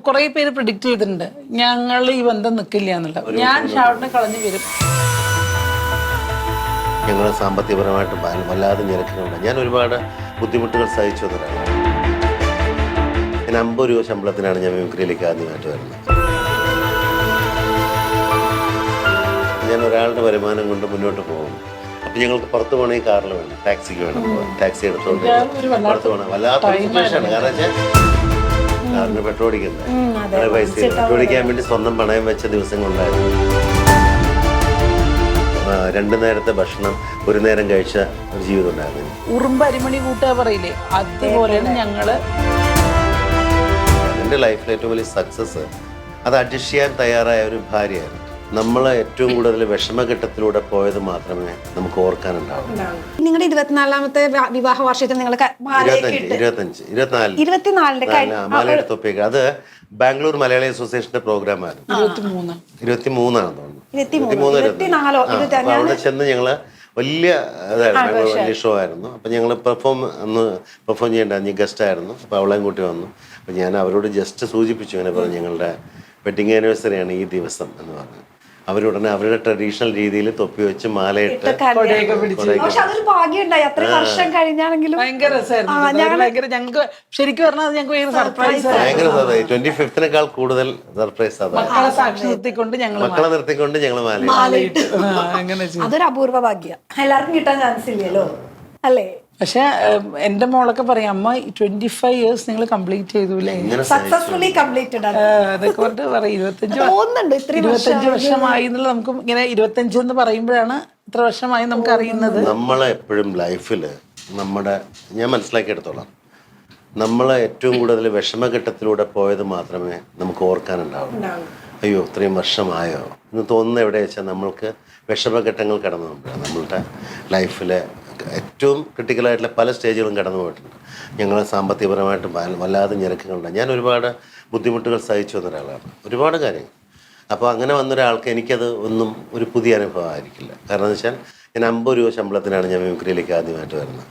കുറെ പേര് പ്രിഡിക്റ്റ് ചെയ്തിട്ടുണ്ട് ഞങ്ങൾ ഈ ബന്ധം നിൽക്കില്ല എന്നുള്ളത്. ഞാൻ ഷാവറിനെ കളഞ്ഞു വരും. ഞങ്ങൾ സാമ്പത്തികപരമായിട്ട് വല്ലാതെ ഞെരുക്കുന്നുണ്ട്. ഞാൻ ഒരുപാട് ബുദ്ധിമുട്ടുകൾ സഹിച്ചു വന്നതാണ്. ഞാൻ 50 രൂപ ശമ്പളത്തിനാണ് ഞാൻ മിമിക്രിയിലേക്ക് ആദ്യമായിട്ട് വരുന്നത്. ഞാൻ ഒരാളുടെ വരുമാനം കൊണ്ട് മുന്നോട്ട് പോകും. അപ്പം ഞങ്ങൾക്ക് പുറത്ത് പോകണമെങ്കിൽ കാറിൽ വേണം, ടാക്സിക്ക് വേണം പോകാൻ. ടാക്സി എടുത്തോണ്ട് പുറത്ത് പോകണം. വല്ലാത്ത സിറ്റുവേഷനാണ്. കാരണം വെച്ചാൽ കാറിന് പെട്രോൾ അടിക്കണ്ടേ, അങ്ങനെ പൈസ പെട്രോൾ അടിക്കാൻ വേണ്ടി സ്വന്തം പണയം വെച്ച ദിവസങ്ങളുണ്ടായിരുന്നു. 2 നേരത്തെ ഭക്ഷണം 1 നേരം കഴിച്ച ഒരു ജീവിതം ഉണ്ടായിരുന്നു. ഉറുമ്പ് അരിമണി കൂട്ടുക പറയില്ലേ, അതുപോലെയാണ് ഞങ്ങള്. എൻ്റെ ലൈഫിലെ ഏറ്റവും വലിയ സക്സസ് അത് അഡ്ജസ്റ്റ് ചെയ്യാൻ തയ്യാറായ ഒരു ഭാര്യയായിരുന്നു. നമ്മൾ ഏറ്റവും കൂടുതൽ വിഷമഘട്ടത്തിലൂടെ പോയത് മാത്രമേ നമുക്ക് ഓർക്കാനുണ്ടാവും. നിങ്ങളുടെ 24ാമത്തെ വിവാഹ വാർഷികത്തിൽ നിങ്ങൾ 24 മാലയുടെ തൊപ്പിയൊക്കെ അത് ബാംഗ്ലൂർ മലയാളി അസോസിയേഷന്റെ പ്രോഗ്രാമായിരുന്നു. 23 ആണെന്ന് തോന്നുന്നു. 23 അവിടെ ചെന്ന് ഞങ്ങള് വലിയ ഇതായിരുന്നു, വലിയ ഷോ ആയിരുന്നു. അപ്പം ഞങ്ങൾ പെർഫോം ചെയ്യേണ്ട ഗസ്റ്റ് ആയിരുന്നു. അപ്പോൾ അവളെയും കൂട്ടി വന്നു. അപ്പം ഞാൻ അവരോട് ജസ്റ്റ് സൂചിപ്പിച്ചു, അങ്ങനെ പറഞ്ഞു ഞങ്ങളുടെ വെഡിങ് ആനിവേഴ്സറിയാണ് ഈ ദിവസം എന്ന് പറഞ്ഞു. അവരുടനെ അവരുടെ ട്രഡീഷണൽ രീതിയിൽ തൊപ്പി വെച്ച് മാലയിട്ട് ഭയങ്കര ഞങ്ങൾക്ക് ശരിക്കും പറഞ്ഞാൽ ഞങ്ങൾക്ക് സർപ്രൈസ്. ഭയങ്കര 25th കൂടുതൽ സർപ്രൈസ് അതാണ്. മക്കളെ നിർത്തിക്കൊണ്ട് ഞങ്ങൾ മാലയിട്ട്. അതൊരു അപൂർവ ഭാഗ്യം, എല്ലാവർക്കും കിട്ടാൻ ചാൻസ് ഇല്ലല്ലോ അല്ലേ? പക്ഷെ എന്റെ മോളൊക്കെ പറയാം, അമ്മ 25 years നിങ്ങൾ കംപ്ലീറ്റ് ചെയ്തൂലേ, സക്സസ്ഫുള്ളി കംപ്ലീറ്റഡ് ആണ് അതൊക്കെ കൊണ്ട് പറയും. 25 വർഷമായി എന്നുള്ള നമുക്ക് ഇങ്ങനെ 25 എന്ന് പറയുമ്പോഴാണ് ഇത്ര വർഷമായി നമുക്ക് അറിയുന്നത്. നമ്മളെ എപ്പോഴും ലൈഫിൽ ഞാൻ മനസ്സിലാക്കിയെടുത്തോളാം, നമ്മളെ ഏറ്റവും കൂടുതൽ വിഷമഘട്ടത്തിലൂടെ പോയത് മാത്രമേ നമുക്ക് ഓർക്കാനുണ്ടാവൂ. അയ്യോ ഇത്രയും വർഷമായോ എന്ന് തോന്നുന്ന എവിടെ വെച്ചാൽ നമ്മൾക്ക് വിഷമഘട്ടങ്ങൾ കടന്നു പോകുമ്പോഴാണ്. നമ്മളുടെ ലൈഫിലെ ഏറ്റവും ക്രിട്ടിക്കലായിട്ടുള്ള പല സ്റ്റേജുകളും കടന്നു പോയിട്ടുണ്ട്. ഞങ്ങൾ സാമ്പത്തികപരമായിട്ട് വല്ലാതെ ഞെരുക്കങ്ങളുണ്ട്. ഞാൻ ഒരുപാട് ബുദ്ധിമുട്ടുകൾ സഹിച്ചു വന്ന ഒരാളാണ്, ഒരുപാട് കാര്യങ്ങൾ. അപ്പോൾ അങ്ങനെ വന്നൊരാൾക്ക് എനിക്കത് ഒന്നും ഒരു പുതിയ അനുഭവമായിരിക്കില്ല. കാരണം എന്ന് വെച്ചാൽ ഞാൻ 50 രൂപ ശമ്പളത്തിനാണ് ഞാൻ മിമിക്രിയിലേക്ക് ആദ്യമായിട്ട് വരുന്നത്.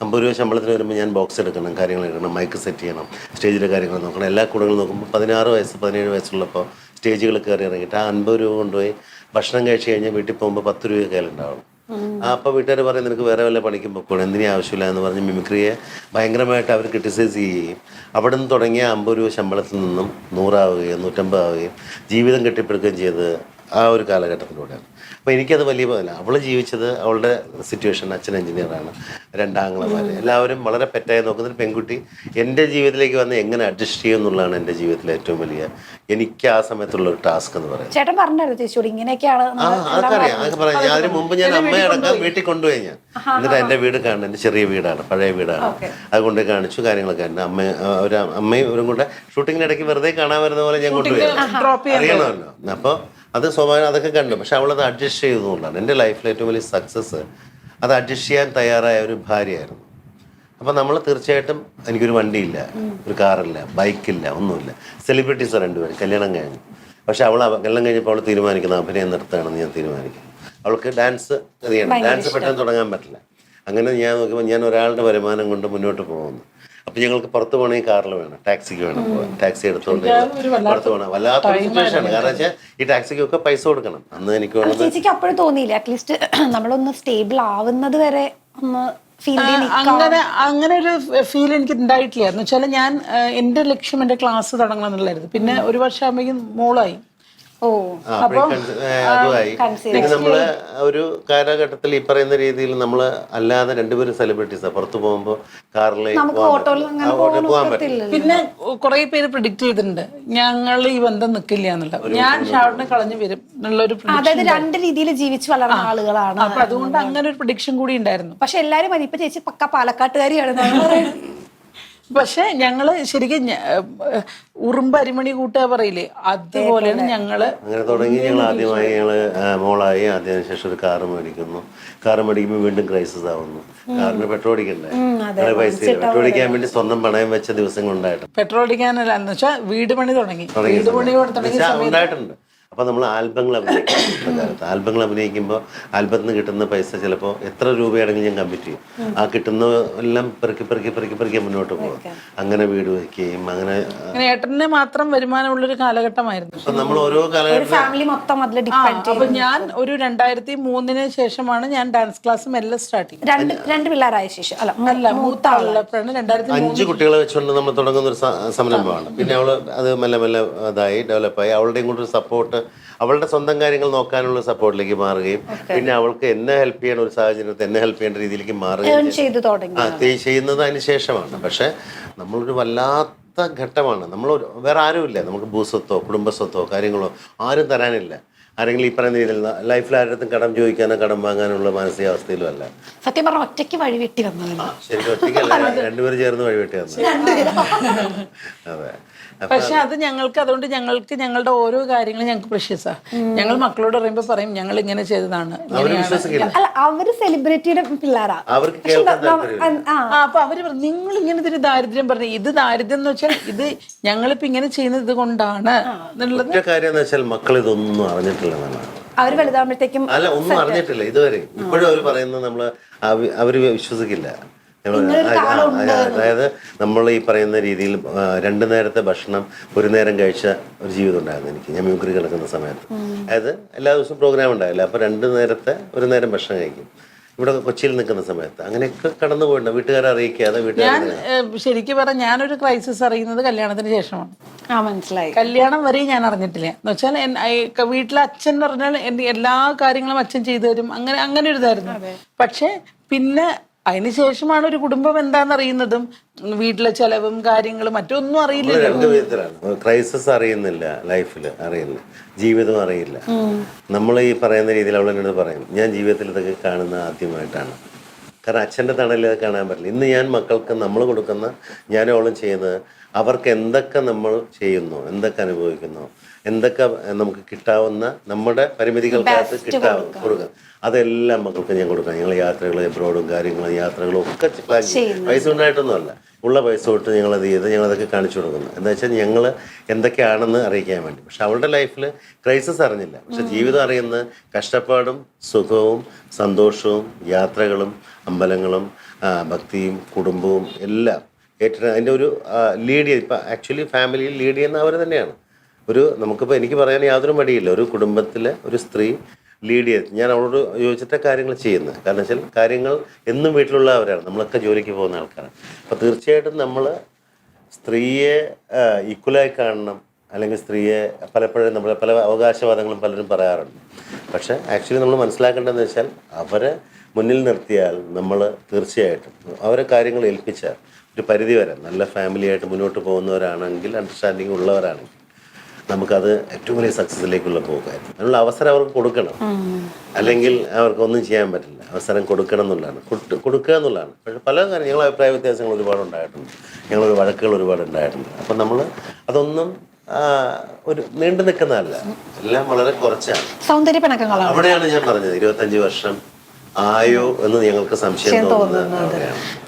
50 രൂപ ശമ്പളത്തിന് വരുമ്പോൾ ഞാൻ ബോക്സ് എടുക്കണം, കാര്യങ്ങൾ എടുക്കണം, മൈക്ക് സെറ്റ് ചെയ്യണം, സ്റ്റേജിലെ കാര്യങ്ങൾ നോക്കണം. എല്ലാ കൂടങ്ങളും നോക്കുമ്പോൾ 16 വയസ്സ് 17 വയസ്സുള്ളപ്പോൾ സ്റ്റേജുകൾ കയറി ഇറങ്ങിയിട്ട് ആ 50 രൂപ കൊണ്ടുപോയി ഭക്ഷണം കഴിച്ച് കഴിഞ്ഞാൽ വീട്ടിൽ പോകുമ്പോൾ 10 രൂപ കയ്യിലുണ്ടാവണം. അപ്പോൾ വീട്ടുകാർ പറയും നിനക്ക് വേറെ വല്ല പണിക്കും പൊക്കോണം, എന്തിനീ ആവശ്യമില്ല എന്ന് പറഞ്ഞ് മിമിക്രിയെ ഭയങ്കരമായിട്ട് അവർ ക്രിട്ടിസൈസ് ചെയ്യുകയും അവിടെ നിന്ന് തുടങ്ങിയ 50 രൂപ ശമ്പളത്തിൽ നിന്നും 100 ആവുകയും 150 ആവുകയും ജീവിതം കെട്ടിപ്പടുക്കുകയും ചെയ്ത് ആ ഒരു കാലഘട്ടത്തിലൂടെയാണ്. അപ്പോൾ എനിക്കത് വലിയ പോലല്ല. അവൾ ജീവിച്ചത് അവളുടെ സിറ്റുവേഷൻ, അച്ഛൻ എഞ്ചിനീയറാണ്, 2 ആങ്ങളമാർ, എല്ലാവരും വളരെ പെറ്റായി നോക്കുന്ന ഒരു പെൺകുട്ടി എൻ്റെ ജീവിതത്തിലേക്ക് വന്ന് എങ്ങനെ അഡ്ജസ്റ്റ് ചെയ്യും എന്നുള്ളതാണ് എൻ്റെ ജീവിതത്തിലെ ഏറ്റവും വലിയ എനിക്ക് ആ സമയത്തുള്ള ഒരു ടാസ്ക് എന്ന് പറയുന്നത്. ചേട്ടൻ പറഞ്ഞായിരുന്നു ചേച്ചിയോട് ഇങ്ങനെയൊക്കെയാണ്. അതൊക്കെ പറയാം. ഞാൻ അതിന് മുമ്പ് ഞാൻ അമ്മയെ അടക്കം വീട്ടിൽ കൊണ്ടുപോയി. ഞാൻ എന്നിട്ട് എൻ്റെ വീട് കാണുന്നത് എൻ്റെ ചെറിയ വീടാണ്, പഴയ വീടാണ്. അതുകൊണ്ട് കാണിച്ചു കാര്യങ്ങളൊക്കെ ഉണ്ട്. അമ്മയും ഇവരും കൂടെ ഷൂട്ടിങ്ങിനിടയ്ക്ക് വെറുതെ കാണാൻ വരുന്ന പോലെ ഞാൻ കൊണ്ടുപോയി, അറിയണമല്ലോ. അപ്പോൾ അത് സ്വാഭാവികം അതൊക്കെ കണ്ടു. പക്ഷെ അവളത് അഡ്ജസ്റ്റ് ചെയ്തുകൊണ്ടാണ് എൻ്റെ ലൈഫിലെ ഏറ്റവും വലിയ സക്സസ് അത് അഡ്ജസ്റ്റ് ചെയ്യാൻ തയ്യാറായ ഒരു ഭാര്യയായിരുന്നു. അപ്പം നമ്മൾ തീർച്ചയായിട്ടും എനിക്കൊരു വണ്ടിയില്ല, ഒരു കാറില്ല, ബൈക്കില്ല, ഒന്നുമില്ല. സെലിബ്രിറ്റീസ് 2 പേര് കല്യാണം കഴിഞ്ഞു. പക്ഷെ അവൾ കല്യാണം കഴിഞ്ഞപ്പോൾ അവൾ തീരുമാനിക്കുന്നത് അഭിനയം നിർത്തുകയാണെന്ന് ഞാൻ തീരുമാനിക്കും. അവൾക്ക് ഡാൻസ് പെട്ടെന്ന് തുടങ്ങാൻ പറ്റില്ല. അങ്ങനെ ഞാൻ നോക്കുമ്പോൾ ഞാൻ ഒരാളുടെ വരുമാനം കൊണ്ട് മുന്നോട്ട് പോകുന്നു. അപ്പം ഞങ്ങൾക്ക് പുറത്ത് പോകണമെങ്കിൽ കാറിൽ വേണം, ടാക്സിക്ക് വേണം പോകാൻ. ടാക്സി എടുത്തോണ്ട് പുറത്ത് പോകണം. വല്ലാത്ത സിറ്റുവേഷനാണ്. കാരണം വെച്ചാൽ ഈ ടാക്സിക്കൊക്കെ പൈസ കൊടുക്കണം. അന്ന് എനിക്ക് ചേച്ചിക്ക് അപ്പോഴും തോന്നിയില്ല അറ്റ്ലീസ്റ്റ് നമ്മളൊന്ന് സ്റ്റേബിൾ ആവുന്നത് വരെ ഒന്ന് അങ്ങനെ ഒരു ഫീൽ എനിക്ക് ഉണ്ടായിട്ടില്ല. എന്ന് വെച്ചാൽ ഞാൻ എൻ്റെ ലക്ഷ്യം എൻ്റെ ക്ലാസ് തുടങ്ങണം എന്നുള്ളായിരുന്നു. പിന്നെ 1 വർഷം ആകുമ്പോഴേക്കും മോളായി. അതുമായി പിന്നെ നമ്മള് ഒരു കാലഘട്ടത്തിൽ ഈ പറയുന്ന രീതിയിൽ നമ്മൾ അല്ലാതെ 2 പേരും സെലിബ്രിറ്റീസാണ്. പുറത്ത് പോകുമ്പോൾ കാറിൽ പോകാൻ പറ്റില്ല. പിന്നെ കുറെ പേര് പ്രിഡിക്റ്റ് ചെയ്തിട്ടുണ്ട് ഞങ്ങൾ ഈ ബന്ധം നിൽക്കില്ല എന്നുള്ളത്. ഞാൻ ഷാവറിനെ കളഞ്ഞു വരും എന്നുള്ളൊരു, അതായത് 2 രീതിയിൽ ജീവിച്ചു വളർന്ന ആളുകളാണ്. അപ്പൊ അതുകൊണ്ട് അങ്ങനെ ഒരു പ്രഡിക്ഷൻ കൂടി ഉണ്ടായിരുന്നു. പക്ഷെ എല്ലാരും ഇപ്പൊ ചേച്ചി പക്ക പാലക്കാട്ടുകാരിയാണ്. പക്ഷെ ഞങ്ങള് ശരിക്കും ഉറുമ്പ് അരിമണി കൂട്ടുക പറയില്ലേ, അതുപോലെയാണ് ഞങ്ങള്. അങ്ങനെ തുടങ്ങി ഞങ്ങൾ ആദ്യമായി മോളായി. അതിനുശേഷം ഒരു കാറ് മേടിക്കുന്നു. കാറ് മേടിക്കുമ്പോൾ വീണ്ടും ക്രൈസിസ് ആവുന്നു. കാറിന് പെട്രോൾ അടിക്കണ്ടേ, പൈസ പെട്രോൾ അടിക്കാൻ വേണ്ടി സ്വന്തം പണയം വെച്ച ദിവസങ്ങൾ ഉണ്ടായിട്ടുണ്ട്. പെട്രോൾ അടിക്കാനല്ല എന്ന് വെച്ചാൽ വീട് പണി തുടങ്ങി. ഉണ്ടായിട്ടുണ്ട്. അപ്പോൾ നമ്മൾ ആൽബങ്ങൾ അഭിനയിക്കും കാലത്ത്. ആൽബങ്ങൾ അഭിനയിക്കുമ്പോൾ ആൽബത്തിൽ നിന്ന് കിട്ടുന്ന പൈസ ചിലപ്പോൾ എത്ര രൂപയാണെങ്കിലും ഞാൻ കമ്മിറ്റ് ചെയ്യും. ആ കിട്ടുന്ന എല്ലാം പെറുക്കി മുന്നോട്ട് പോകും. അങ്ങനെ വീട് വയ്ക്കുകയും അങ്ങനെ ഏട്ടനെ മാത്രം വരുമാനമുള്ളൊരു കാലഘട്ടമായിരുന്നു. അപ്പം നമ്മൾ ഓരോ കാലഘട്ടം ഫാമിലി മൊത്തം അതിൽ ഡിപ്പെൻഡ്. അപ്പൊ ഞാൻ ഒരു 2003 ശേഷമാണ് ഞാൻ ഡാൻസ് ക്ലാസ്സും എല്ലാം സ്റ്റാർട്ട് ചെയ്തത്. രണ്ട് പിള്ളേരായ ശേഷം അല്ല മൂത്ത ആളുള്ളപ്പോഴാണ് 2003. 5 കുട്ടികളെ വെച്ചുകൊണ്ട് നമ്മൾ തുടങ്ങുന്ന ഒരു സംരംഭമാണ്. പിന്നെ അവള് അത് മെല്ലെ മെല്ലെ ഇതായി ഡെവലപ്പായി. അവളുടെയും കൂടെ ഒരു സപ്പോർട്ട്, അവളുടെ സ്വന്തം കാര്യങ്ങൾ നോക്കാനുള്ള സപ്പോർട്ടിലേക്ക് മാറുകയും പിന്നെ അവൾക്ക് എന്നെ ഹെൽപ്പ് ചെയ്യാൻ ഒരു സാഹചര്യത്തിൽ എന്നെ ഹെൽപ്പ് ചെയ്യേണ്ട രീതിയിലേക്ക് മാറുകയും ചെയ്തു തുടങ്ങി. ചെയ്യുന്നത് അതിന് ശേഷമാണ്. പക്ഷെ നമ്മളൊരു വല്ലാത്ത ഘട്ടമാണ്. നമ്മൾ വേറെ ആരുമില്ല, നമുക്ക് ഭൂസ്വത്തോ കുടുംബസ്വത്തോ കാര്യങ്ങളോ ആരും തരാനില്ല. ആരെങ്കിലും ഈ പറയുന്ന രീതിയിൽ ലൈഫിൽ ആരുടെ കടം ചോദിക്കാനോ കടം വാങ്ങാനുള്ള മാനസികാവസ്ഥയിലും അല്ല. സത്യം പറഞ്ഞ ഒറ്റയ്ക്ക് വഴിവെട്ടി വന്നതാണ്. ശരിക്കും ഒറ്റയ്ക്കല്ല, രണ്ടുപേരും ചേർന്ന് വഴിവെട്ടി വന്നത്. അതെ. പക്ഷെ അത് ഞങ്ങൾക്ക് അതുകൊണ്ട് ഞങ്ങളുടെ ഓരോ കാര്യങ്ങളും ഞങ്ങൾക്ക് പ്രഷ്യസാ. ഞങ്ങൾ മക്കളോട് പറയുമ്പോൾ പറയും ഞങ്ങൾ ഇങ്ങനെ ചെയ്തതാണ്. അല്ല, അവര് സെലിബ്രിറ്റിയുടെ പിള്ളേരാ. അപ്പൊ അവര് പറഞ്ഞു നിങ്ങൾ ഇങ്ങനത്തെ ഒരു ദാരിദ്ര്യം പറഞ്ഞു. ഇത് ദാരിദ്ര്യം എന്ന് വെച്ചാൽ ഇത് ഞങ്ങളിപ്പോ ഇങ്ങനെ ചെയ്യുന്നത് ഇത് കൊണ്ടാണ് എന്നുള്ളത്. കാര്യം എന്ന് വെച്ചാൽ മക്കൾ ഇതൊന്നും അറിഞ്ഞിട്ടില്ലെന്നാണ്. അവര് വലുതാകുമ്പോഴത്തേക്കും അല്ല, ഒന്നും അറിഞ്ഞിട്ടില്ല ഇതുവരെ. ഇപ്പോഴും അവർ പറയുന്നത് അവര് വിശ്വസിക്കില്ല. അതായത് നമ്മൾ ഈ പറയുന്ന രീതിയിൽ 2 നേരത്തെ ഭക്ഷണം 1 നേരം കഴിച്ച ഒരു ജീവിതം ഉണ്ടായിരുന്നു എനിക്ക്. ഞാൻ മ്യൂക്രി കിടക്കുന്ന സമയത്ത്, അതായത് എല്ലാ ദിവസവും പ്രോഗ്രാം ഉണ്ടായില്ല. അപ്പോൾ 2 നേരത്തെ 1 നേരം ഭക്ഷണം കഴിക്കും. ഇവിടെ കൊച്ചിയിൽ നിൽക്കുന്ന സമയത്ത് അങ്ങനെയൊക്കെ കടന്നു പോയിട്ടുണ്ട്. വീട്ടുകാരെ അറിയിക്കാതെ ഞാൻ ശരിക്കും പറഞ്ഞാൽ ഞാനൊരു ക്രൈസിസ് അറിയുന്നത് കല്യാണത്തിന് ശേഷമാണ്. മനസ്സിലായി. കല്യാണം വരെ ഞാൻ അറിഞ്ഞിട്ടില്ല. എന്ന് വെച്ചാൽ വീട്ടിലെ അച്ഛൻ എന്ന് പറഞ്ഞാൽ എല്ലാ കാര്യങ്ങളും അച്ഛൻ ചെയ്തു തരും. അങ്ങനെ ഒരു ഇതായിരുന്നു. പക്ഷെ പിന്നെ അതിനുശേഷമാണ് ഒരു കുടുംബം എന്താണെന്ന് അറിയുന്നതും വീട്ടിലെ ചെലവും കാര്യങ്ങളും മറ്റൊന്നും അറിയില്ല. 2 വിധത്തിലാണ്. ക്രൈസിസ് അറിയുന്നില്ല, ലൈഫിൽ അറിയില്ല, ജീവിതം അറിയില്ല. നമ്മൾ ഈ പറയുന്ന രീതിയിൽ അവളെന്നോട് പറയും ഞാൻ ജീവിതത്തിൽ ഇതൊക്കെ കാണുന്ന ആദ്യമായിട്ടാണ്. കാരണം അച്ഛൻ്റെ തണലിൽ അത് കാണാൻ പറ്റില്ല. ഇന്ന് ഞാൻ മക്കൾക്ക് നമ്മൾ കൊടുക്കുന്ന ഞാനും അവളും ചെയ്യുന്നത് അവർക്ക് എന്തൊക്കെ നമ്മൾ ചെയ്യുന്നു, എന്തൊക്കെ അനുഭവിക്കുന്നു, എന്തൊക്കെ നമുക്ക് കിട്ടാവുന്ന നമ്മുടെ പരിമിതികൾക്കകത്ത് കൊടുക്കുക, അതെല്ലാം മക്കൾക്ക് ഞാൻ കൊടുക്കാം. ഞങ്ങൾ യാത്രകൾ, എബ്രോഡും കാര്യങ്ങളും യാത്രകളും ഒക്കെ പൈസ ഉണ്ടായിട്ടൊന്നുമല്ല, ഉള്ള പൈസ തൊട്ട് ഞങ്ങളത് ചെയ്ത് ഞങ്ങളതൊക്കെ കാണിച്ചു കൊടുക്കുന്നു. എന്താ വെച്ചാൽ ഞങ്ങൾ എന്തൊക്കെയാണെന്ന് അറിയിക്കാൻ വേണ്ടി. പക്ഷെ അവളുടെ ലൈഫിൽ ക്രൈസിസ് അറിഞ്ഞില്ല. പക്ഷെ ജീവിതം അറിയുന്ന കഷ്ടപ്പാടും സുഖവും സന്തോഷവും യാത്രകളും അമ്പലങ്ങളും ഭക്തിയും കുടുംബവും എല്ലാം ഏറ്റവും അതിൻ്റെ ഒരു ലീഡ് ചെയ്ത് ഇപ്പം ആക്ച്വലി ഫാമിലിയിൽ ലീഡ് ചെയ്യുന്ന അവർ തന്നെയാണ്. നമുക്കിപ്പോൾ എനിക്ക് പറയാൻ യാതൊരു മടിയില്ല. ഒരു കുടുംബത്തിലെ ഒരു സ്ത്രീ ലീഡ് ചെയ്ത് ഞാൻ അവളോട് യോജിച്ചിട്ട കാര്യങ്ങൾ ചെയ്യുന്നത്. കാരണം വെച്ചാൽ കാര്യങ്ങൾ എന്നും വീട്ടിലുള്ളവരാണ്, നമ്മളൊക്കെ ജോലിക്ക് പോകുന്ന ആൾക്കാരാണ്. അപ്പോൾ തീർച്ചയായിട്ടും നമ്മൾ സ്ത്രീയെ ഈക്വലായി കാണണം, അല്ലെങ്കിൽ സ്ത്രീയെ പലപ്പോഴും നമ്മൾ പല അവകാശവാദങ്ങളും പലരും പറയാറുണ്ട്. പക്ഷേ ആക്ച്വലി നമ്മൾ മനസ്സിലാക്കേണ്ടതെന്ന് വെച്ചാൽ അവരെ മുന്നിൽ നിർത്തിയാൽ നമ്മൾ തീർച്ചയായിട്ടും അവരെ കാര്യങ്ങൾ ഏൽപ്പിച്ചാൽ ഒരു പരിധി വരെ നല്ല ഫാമിലിയായിട്ട് മുന്നോട്ട് പോകുന്നവരാണെങ്കിൽ, അണ്ടർസ്റ്റാൻഡിങ് ഉള്ളവരാണെങ്കിൽ നമുക്കത് ഏറ്റവും വലിയ സക്സസ്സിലേക്കുള്ള പോകായിരുന്നു. അതിനുള്ള അവസരം അവർക്ക് കൊടുക്കണം, അല്ലെങ്കിൽ അവർക്കൊന്നും ചെയ്യാൻ പറ്റില്ല. അവസരം കൊടുക്കണം എന്നുള്ളതാണ്, കൊടുക്കുക എന്നുള്ളതാണ്. പക്ഷേ പല കാര്യം ഞങ്ങൾ അഭിപ്രായ വ്യത്യാസങ്ങൾ ഒരുപാട് ഉണ്ടായിട്ടുണ്ട്, ഞങ്ങൾ വഴക്കുകൾ ഒരുപാട് ഉണ്ടായിട്ടുണ്ട്. അപ്പം നമ്മൾ അതൊന്നും ഒരു നീണ്ടു നിൽക്കുന്നതല്ല, എല്ലാം വളരെ കുറച്ചാണ്. സൗന്ദര്യ പിണക്കങ്ങളാണ്. അവിടെയാണ് ഞാൻ പറഞ്ഞത് 25 വർഷം ആയോ എന്ന് ഞങ്ങൾക്ക് സംശയം തോന്നുന്നത്.